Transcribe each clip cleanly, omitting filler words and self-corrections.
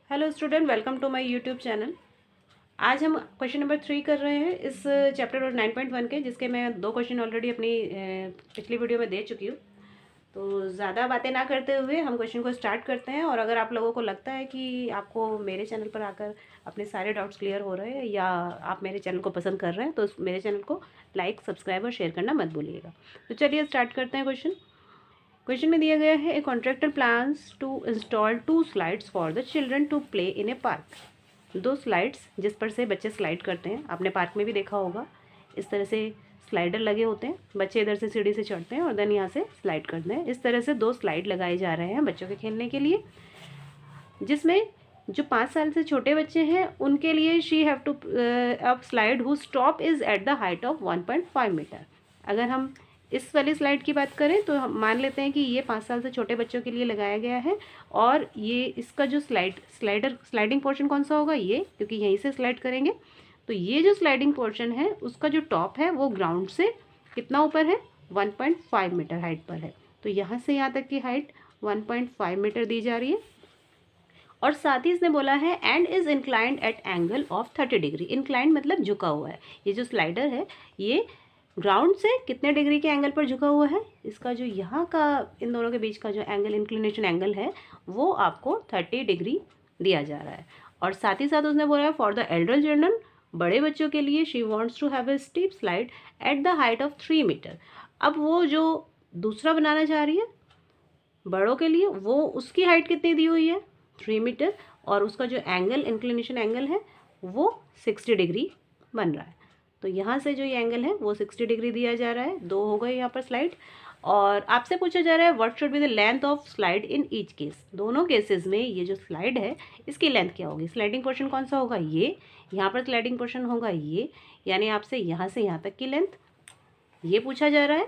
Hello student, welcome to my YouTube channel. आज हम question number 3 कर रहे हैं इस चैप्टर 9.1 के, जिसके मैं 2 क्वेश्चन ऑलरेडी अपनी पिछली वीडियो में दे चुकी हूँ। तो ज़्यादा बातें ना करते हुए हम क्वेश्चन को स्टार्ट करते हैं। और अगर आप लोगों को लगता है कि आपको मेरे चैनल पर आकर अपने सारे डाउट्स क्लियर हो रहे हैं या आप मेरे चैनल को पसंद कर रहे हैं, तो मेरे चैनल को लाइक, सब्सक्राइब और शेयर करना मत भूलिएगा। तो चलिए स्टार्ट करते हैं। क्वेश्चन में दिया गया है, a contractor plans to install 2 slides for the children to play in a park. 2 slides जिस पर से बच्चे स्लाइड करते हैं। आपने पार्क में भी देखा होगा, इस तरह से स्लाइडर लगे होते हैं। बच्चे इधर से सीढ़ी से चढ़ते हैं और देन यहाँ से स्लाइड करते हैं। इस तरह से 2 स्लाइड लगाए जा रहे हैं बच्चों के खेलने के लिए, जिसमें जो 5 साल से छोटे बच्चे हैं उनके लिए she have to up slide who stop is at the height of 1.5 metre. अगर हम इस वाली स्लाइड की बात करें तो हम मान लेते हैं कि ये 5 साल से छोटे बच्चों के लिए लगाया गया है। और ये इसका जो स्लाइडिंग पोर्शन कौन सा होगा, ये, क्योंकि यहीं से स्लाइड करेंगे। तो ये जो स्लाइडिंग पोर्शन है उसका जो टॉप है वो ग्राउंड से कितना ऊपर है, 1.5 मीटर हाइट पर है। तो यहाँ से यहाँ तक की हाइट 1.5 मीटर दी जा रही है। और साथ ही इसने बोला है and is inclined at angle of 30 degree. Inclined मतलब झुका हुआ है। ये जो स्लाइडर है ये ग्राउंड से कितने डिग्री के एंगल पर झुका हुआ है, इसका जो यहाँ का इन दोनों के बीच का जो एंगल, इंक्लिनेशन एंगल है, वो आपको 30 डिग्री दिया जा रहा है। और साथ ही साथ उसने बोला है फॉर द एल्डर चिल्ड्रन, बड़े बच्चों के लिए, she wants to have a steep slide at the height of 3 metre. अब वो जो दूसरा बनाना चाह रही है बड़ों के लिए, वो उसकी हाइट कितनी दी हुई है, 3 मीटर। और उसका जो एंगल, इंक्लिनेशन एंगल है, वो 60 डिग्री बन रहा है। तो यहाँ से जो ये एंगल है वो 60 डिग्री दिया जा रहा है। 2 हो गए यहाँ पर स्लाइड। और आपसे पूछा जा रहा है what should be the length of slide in each case. दोनों केसेस में ये जो स्लाइड है इसकी लेंथ क्या होगी। स्लाइडिंग पोर्शन कौन सा होगा, ये। यहाँ पर स्लाइडिंग पोर्शन होगा ये, यानी आपसे यहाँ से यहाँ तक की लेंथ ये पूछा जा रहा है,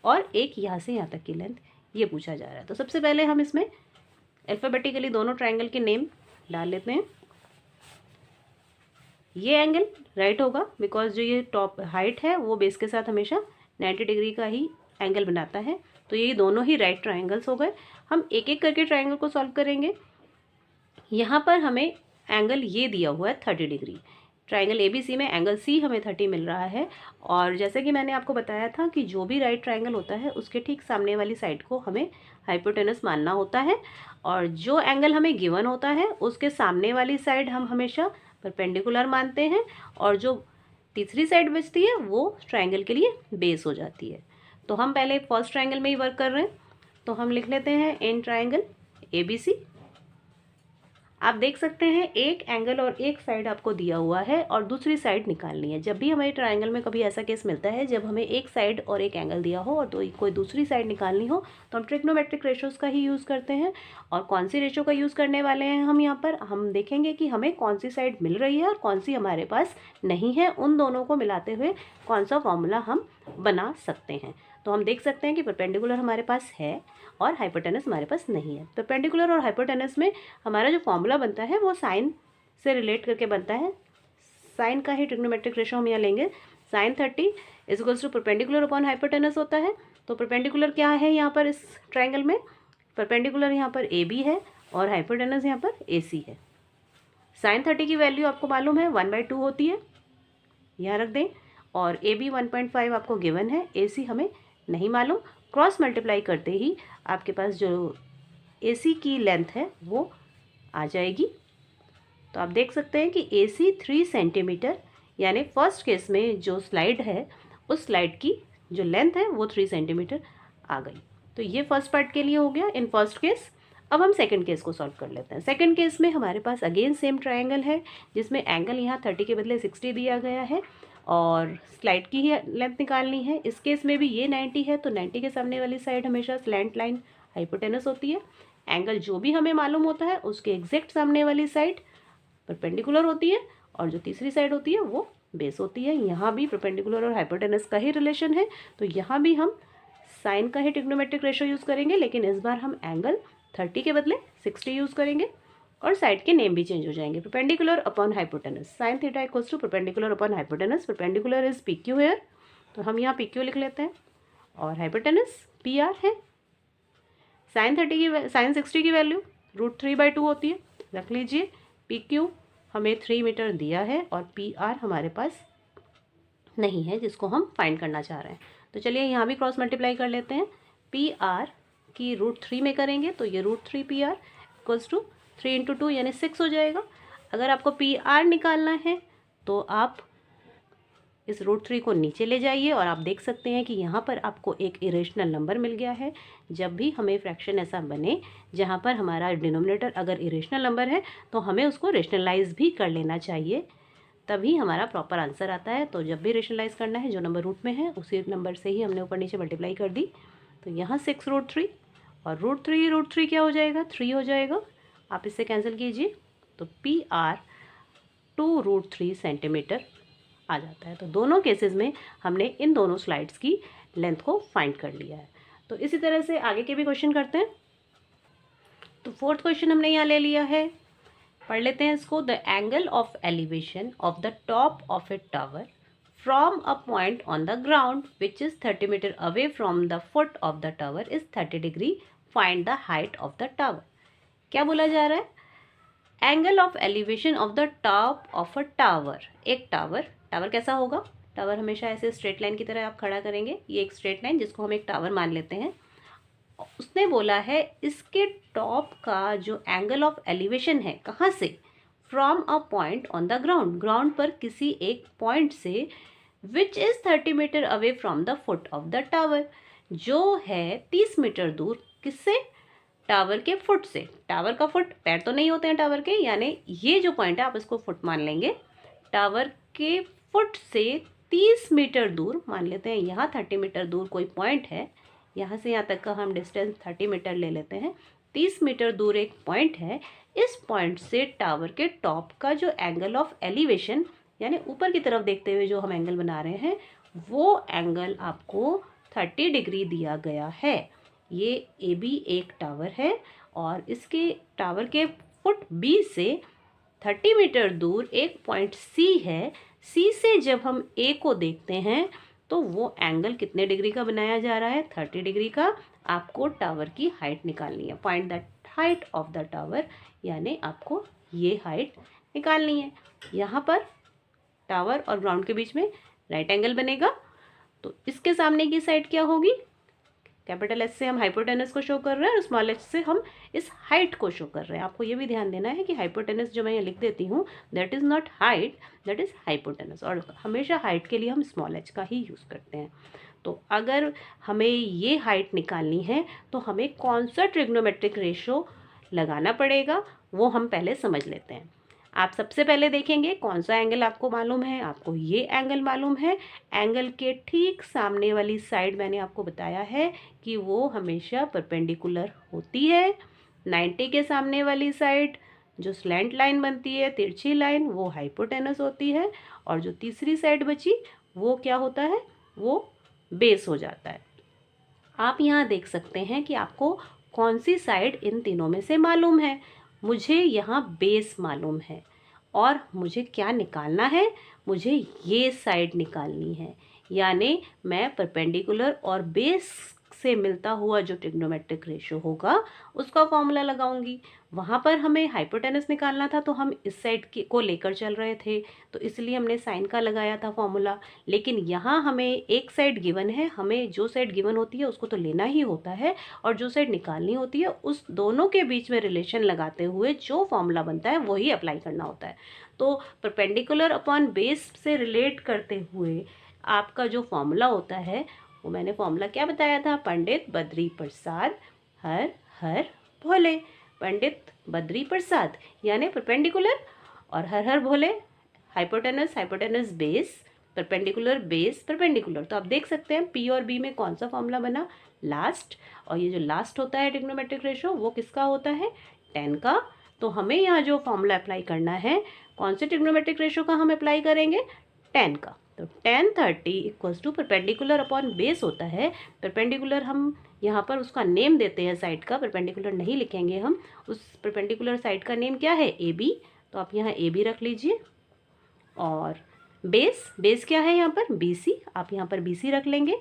और एक यहाँ से यहाँ तक की लेंथ ये पूछा जा रहा है। तो सबसे पहले हम इसमें अल्फ़ाबेटिकली दोनों ट्रायंगल के नेम डाल लेते हैं। ये एंगल राइट होगा बिकॉज जो ये टॉप हाइट है वो बेस के साथ हमेशा 90 डिग्री का ही एंगल बनाता है। तो ये दोनों ही राइट ट्रायंगल्स हो गए। हम एक एक करके ट्रायंगल को सॉल्व करेंगे। यहाँ पर हमें एंगल ये दिया हुआ है 30 डिग्री। ट्रायंगल ABC में एंगल C हमें 30 मिल रहा है। और जैसे कि मैंने आपको बताया था कि जो भी राइट ट्रायंगल होता है उसके ठीक सामने वाली साइड को हमें हाइपोटेनस मानना होता है। और जो एंगल हमें गिवन होता है उसके सामने वाली साइड हम हमेशा परपेंडिकुलर मानते हैं, और जो तीसरी साइड बचती है वो ट्रायंगल के लिए बेस हो जाती है। तो हम पहले फर्स्ट ट्रायंगल में ही वर्क कर रहे हैं, तो हम लिख लेते हैं इन ट्रायंगल ABC। आप देख सकते हैं एक एंगल और एक साइड आपको दिया हुआ है और दूसरी साइड निकालनी है। जब भी हमें ट्रायंगल में कभी ऐसा केस मिलता है जब हमें एक साइड और एक एंगल दिया हो और तो कोई दूसरी साइड निकालनी हो, तो हम ट्रिग्नोमेट्रिक रेशोज़ का ही यूज़ करते हैं। और कौन सी रेशो का यूज़ करने वाले हैं हम यहाँ पर, हम देखेंगे कि हमें कौन सी साइड मिल रही है और कौन सी हमारे पास नहीं है। उन दोनों को मिलाते हुए कौन सा फॉर्मूला हम बना सकते हैं। तो हम देख सकते हैं कि परपेंडिकुलर हमारे पास है और हाइपोटेनस हमारे पास नहीं है। परपेंडिकुलर और हाइपोटेनस में हमारा जो फॉर्मूला बनता है वो साइन से रिलेट करके बनता है। साइन का ही ट्रिग्नोमेट्रिक रेशो हम यहाँ लेंगे। Sine 30 equals to perpendicular upon hypotenuse होता है। तो परपेंडिकुलर क्या है यहाँ पर इस ट्रायंगल में, परपेंडिकुलर यहाँ पर AB है और हाइपोटेनस यहाँ पर AC है। साइन 30 की वैल्यू आपको मालूम है 1/2 होती है, यहाँ रख दें। और AB 1.5 आपको गिवन है, AC हमें नहीं मालूम। क्रॉस मल्टीप्लाई करते ही आपके पास जो AC की लेंथ है वो आ जाएगी। तो आप देख सकते हैं कि AC 3 सेंटीमीटर, यानी फर्स्ट केस में जो स्लाइड है उस स्लाइड की जो लेंथ है वो 3 सेंटीमीटर आ गई। तो ये फर्स्ट पार्ट के लिए हो गया इन फर्स्ट केस। अब हम सेकंड केस को सॉल्व कर लेते हैं। सेकंड केस में हमारे पास अगेन सेम ट्रायंगल है जिसमें एंगल यहाँ 30 के बदले 60 दिया गया है और स्लाइड की ही लेंथ निकालनी है। इस केस में भी ये 90 है, तो 90 के सामने वाली साइड हमेशा स्लैंट लाइन हाइपोटेनस होती है। एंगल जो भी हमें मालूम होता है उसके एग्जैक्ट सामने वाली साइड परपेंडिकुलर होती है और जो तीसरी साइड होती है वो बेस होती है। यहाँ भी परपेंडिकुलर और हाइपोटेनस का ही रिलेशन है, तो यहाँ भी हम साइन का ही ट्रिग्नोमेट्रिक रेशो यूज़ करेंगे, लेकिन इस बार हम एंगल 30 के बदले 60 यूज़ करेंगे और साइड के नेम भी चेंज हो जाएंगे। Perpendicular upon hypotenuse, sine theta equals to perpendicular upon hypotenuse. Perpendicular is PQ here, तो हम यहाँ PQ लिख लेते हैं, और हाइपोटेनस PR है। साइन 60 की वैल्यू √3/2 होती है, रख लीजिए। पी क्यू हमें 3 मीटर दिया है और पी आर हमारे पास नहीं है जिसको हम फाइंड करना चाह रहे हैं। तो चलिए यहाँ भी क्रॉस मल्टीप्लाई कर लेते हैं। पी आर की √3 में करेंगे तो ये √3 P R equals to 3 into 2 यानी 6 हो जाएगा। अगर आपको पी आर निकालना है तो आप इस √3 को नीचे ले जाइए और आप देख सकते हैं कि यहाँ पर आपको एक इरेशनल नंबर मिल गया है। जब भी हमें फ्रैक्शन ऐसा बने जहाँ पर हमारा डिनोमिनेटर अगर इरेशनल नंबर है तो हमें उसको रेशनलाइज भी कर लेना चाहिए, तभी हमारा प्रॉपर आंसर आता है। तो जब भी रेशनलाइज करना है जो नंबर रूट में है उसी नंबर से ही हमने ऊपर नीचे मल्टीप्लाई कर दी। तो यहाँ 6√3 और √3 क्या हो जाएगा, 3 हो जाएगा। आप इससे कैंसिल कीजिए तो पी आर 2√3 सेंटीमीटर आ जाता है। तो दोनों केसेस में हमने इन दोनों स्लाइड्स की लेंथ को फाइंड कर लिया है। तो इसी तरह से आगे के भी क्वेश्चन करते हैं। तो फोर्थ क्वेश्चन हमने यहाँ ले लिया है, पढ़ लेते हैं इसको। The angle of elevation of the top of a tower from a point on the ground which is 30 metre away from the foot of the tower is 30 degree, find the height of the tower. क्या बोला जा रहा है, angle of elevation of the top of a tower. एक tower कैसा होगा, tower हमेशा ऐसे स्ट्रेट लाइन की तरह आप खड़ा करेंगे, ये एक स्ट्रेट लाइन जिसको हम एक टावर मान लेते हैं। उसने बोला है इसके टॉप का जो एंगल ऑफ एलिवेशन है, कहाँ से, from a point on the ground, ground पर किसी एक पॉइंट से, which is 30 metre away from the foot of the tower, जो है 30 मीटर दूर, किससे, टावर के फुट से। टावर का फुट, पैर तो नहीं होते हैं टावर के, यानी ये जो पॉइंट है आप इसको फुट मान लेंगे। टावर के फुट से 30 मीटर दूर मान लेते हैं, यहाँ 30 मीटर दूर कोई पॉइंट है, यहाँ से यहाँ तक का हम डिस्टेंस 30 मीटर ले लेते हैं। 30 मीटर दूर एक पॉइंट है, इस पॉइंट से टावर के टॉप का जो एंगल ऑफ एलिवेशन, यानी ऊपर की तरफ देखते हुए जो हम एंगल बना रहे हैं, वो एंगल आपको 30 डिग्री दिया गया है। ये ए बी एक टावर है और इसके टावर के फुट बी से 30 मीटर दूर एक पॉइंट सी है। सी से जब हम ए को देखते हैं तो वो एंगल कितने डिग्री का बनाया जा रहा है, 30 डिग्री का। आपको टावर की हाइट निकालनी है, find the height of the tower, यानी आपको ये हाइट निकालनी है। यहाँ पर टावर और ग्राउंड के बीच में राइट एंगल बनेगा, तो इसके सामने की साइड क्या होगी, कैपिटल एस से हम हाइपोटेनस को शो कर रहे हैं और स्मॉल एच से हम इस हाइट को शो कर रहे हैं। आपको ये भी ध्यान देना है कि हाइपोटेनस जो मैं यहाँ लिख देती हूँ, that is not height, that is hypotenuse, और हमेशा हाइट के लिए हम स्मॉल एच का ही यूज़ करते हैं। तो अगर हमें ये हाइट निकालनी है तो हमें कौन सा ट्रिग्नोमेट्रिक रेशो लगाना पड़ेगा, वो हम पहले समझ लेते हैं। आप सबसे पहले देखेंगे कौन सा एंगल आपको मालूम है, आपको ये एंगल मालूम है। एंगल के ठीक सामने वाली साइड मैंने आपको बताया है कि वो हमेशा परपेंडिकुलर होती है। 90 के सामने वाली साइड जो स्लैंट लाइन बनती है, तिरछी लाइन, वो हाइपोटेनस होती है, और जो तीसरी साइड बची वो क्या होता है, वो बेस हो जाता है। आप यहाँ देख सकते हैं कि आपको कौन सी साइड इन तीनों में से मालूम है। मुझे यहाँ बेस मालूम है और मुझे क्या निकालना है, मुझे ये साइड निकालनी है, यानी मैं परपेंडिकुलर और बेस से मिलता हुआ जो ट्रिग्नोमेट्रिक रेशो होगा उसका फॉर्मूला लगाऊंगी। वहाँ पर हमें हाइपोटेनस निकालना था तो हम इस साइड को लेकर चल रहे थे, तो इसलिए हमने साइन का लगाया था फॉर्मूला। लेकिन यहाँ हमें एक साइड गिवन है, हमें जो साइड गिवन होती है उसको तो लेना ही होता है, और जो साइड निकालनी होती है उस दोनों के बीच में रिलेशन लगाते हुए जो फॉर्मूला बनता है वही अप्लाई करना होता है। तो परपेंडिकुलर अपॉन बेस से रिलेट करते हुए आपका जो फॉर्मूला होता है, वो मैंने फॉर्मूला क्या बताया था, पंडित बद्री प्रसाद हर हर भोले। पंडित बद्री प्रसाद यानी परपेंडिकुलर, और हर हर भोले hypotenuse, hypotenuse base, perpendicular base perpendicular. तो आप देख सकते हैं पी और बी में कौन सा फॉर्मूला बना, लास्ट, और ये जो लास्ट होता है ट्रिग्नोमेट्रिक रेशो वो किसका होता है, tan का। तो हमें यहाँ जो फॉर्मूला अप्लाई करना है, कौन से ट्रिग्नोमेट्रिक रेशो का हम अप्लाई करेंगे, tan का। तो tan 30 equals to perpendicular upon base होता है। परपेंडिकुलर हम यहाँ पर उसका नेम देते हैं साइड का, परपेंडिकुलर नहीं लिखेंगे हम, उस परपेंडिकुलर साइड का नेम क्या है, ए बी, तो आप यहाँ ए बी रख लीजिए। और बेस क्या है यहाँ पर, बी सी, आप यहाँ पर बी सी रख लेंगे।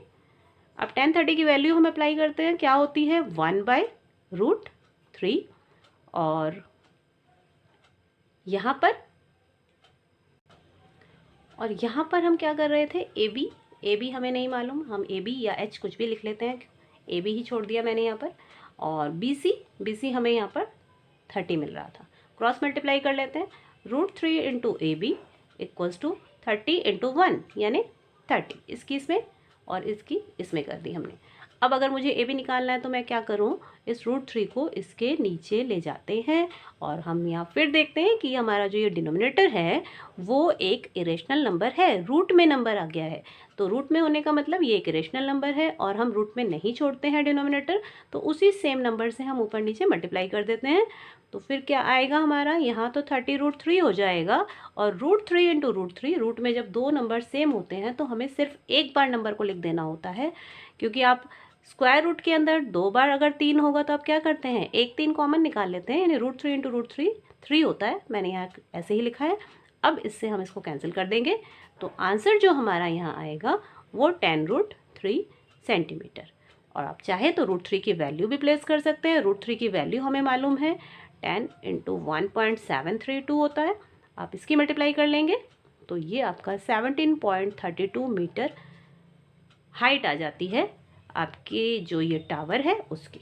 अब tan 30 की वैल्यू हम अप्लाई करते हैं, क्या होती है, 1/√3, और यहाँ पर, और यहाँ पर हम क्या कर रहे थे, ए बी हमें नहीं मालूम, हम ए बी या एच कुछ भी लिख लेते हैं, ए बी ही छोड़ दिया मैंने यहाँ पर। और बी सी हमें यहाँ पर 30 मिल रहा था। क्रॉस मल्टीप्लाई कर लेते हैं, √3 into A B equals to 30 into 1 यानी 30, इसकी इसमें और इसकी इसमें कर दी हमने। अब अगर मुझे ए बी निकालना है तो मैं क्या करूँ, इस √3 को इसके नीचे ले जाते हैं और हम यहाँ फिर देखते हैं कि हमारा जो ये डिनोमिनेटर है वो एक इरेशनल नंबर है, रूट में नंबर आ गया है। तो रूट में होने का मतलब ये एक इरेशनल नंबर है और हम रूट में नहीं छोड़ते हैं डिनोमिनेटर, तो उसी सेम नंबर से हम ऊपर नीचे मल्टीप्लाई कर देते हैं। तो फिर क्या आएगा हमारा, यहाँ तो 30√3 हो जाएगा, और √3 इंटू √3, रूट में जब दो नंबर सेम होते हैं तो हमें सिर्फ एक बार नंबर को लिख देना होता है, क्योंकि आप स्क्वायर रूट के अंदर दो बार अगर 3 होगा तो आप क्या करते हैं, एक 3 कॉमन निकाल लेते हैं, यानी √3 इंटू √3 3 होता है, मैंने यहाँ ऐसे ही लिखा है। अब इससे हम इसको कैंसिल कर देंगे, तो आंसर जो हमारा यहाँ आएगा वो 10√3 सेंटीमीटर। और आप चाहे तो √3 की वैल्यू भी प्लेस कर सकते हैं, √3 की वैल्यू हमें मालूम है 10 इंटू 1.732 होता है, आप इसकी मल्टीप्लाई कर लेंगे तो ये आपका 17.32 मीटर हाइट आ जाती है आपके जो ये टावर है उसकी।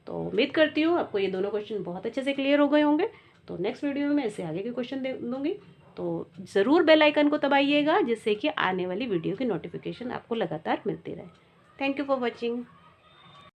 तो उम्मीद करती हूँ आपको ये दोनों क्वेश्चन बहुत अच्छे से क्लियर हो गए होंगे। तो नेक्स्ट वीडियो में मैं इससे आगे के क्वेश्चन दे दूँगी, तो ज़रूर बेल आइकन को दबाइएगा जिससे कि आने वाली वीडियो की नोटिफिकेशन आपको लगातार मिलती रहे। Thank you for watching.